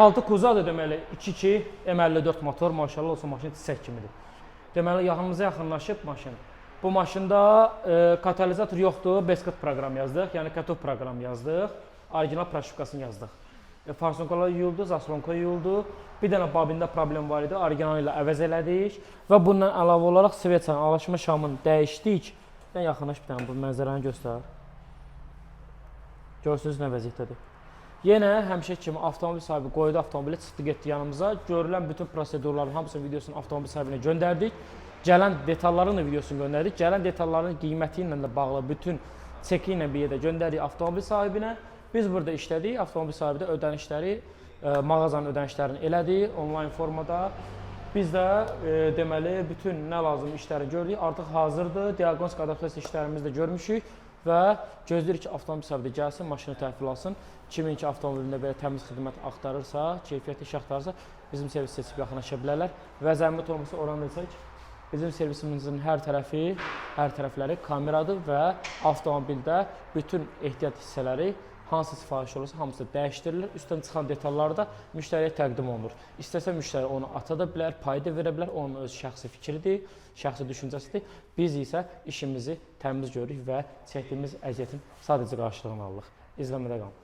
6 kuzadır deməli 2.2 M54 motor, maşallah olsun maşın çiçək kimidir. Deməli yaxınımıza yaxınlaşıb maşın. Bu maşında katalizator yoxdur, Beskut proqram yazdıq, yəni katov proqram yazdıq, orijinal proşivkasını yazdıq. Farsonkalar yuyuldu, zaslonka yuyuldu. Bir dənə babində problem var idi, orijinal ilə əvəz elədik və bundan əlavə olaraq Svetsanın alışma şamını dəyişdik. Sən yaxınlaş bir dənə bu mənzərəni göstər. Görürsünüz nə vəziyyətdədir. Yenə həmişə kimi avtomobil sahibi qoydu avtomobili, çıxdı getdi yanımıza. Görülən bütün prosedurların hamısının videosunu avtomobil sahibinə göndərdik. Gələn detalların da videosunu göndərdik. Gələn detalların qiyməti ilə də bağlı bütün çeki ilə bir yerdə göndərdik avtomobil sahibinə. Biz burada işlədik, avtomobil sahibi də ödənişləri, mağazanın ödənişlərini elədi onlayn formada. Biz də deməli bütün nə lazım işləri gördük. Artıq hazırdır. Diaqnostik adaptasiya işlərimizi də görmüşük və gözləyirik ki, avtomobil sahibi gəlsin, maşını təhvil alsın. Kimin ki avtomobilində belə təmiz xidmət axtarırsa, keyfiyyətli iş axtarırsa, bizim servis seçib yaxınlaşa bilərlər. Və zəhmət olmasa oranı desək, bizim servisimizin hər tərəfləri kameradır və avtomobildə bütün ehtiyat hissələri hansı sifariş olursa hamısı dəyişdirilir. Üstdən çıxan detalları da müştəriyə təqdim olunur. İstəsə müştəri onu ata da bilər, pay da verə bilər. Onun öz şəxsi fikridir, şəxsi düşüncəsidir. Biz isə işimizi təmiz görürük və çəkdiyimiz əziyyətin sadəcə qarşılığını alırıq. İzləmədə qalın.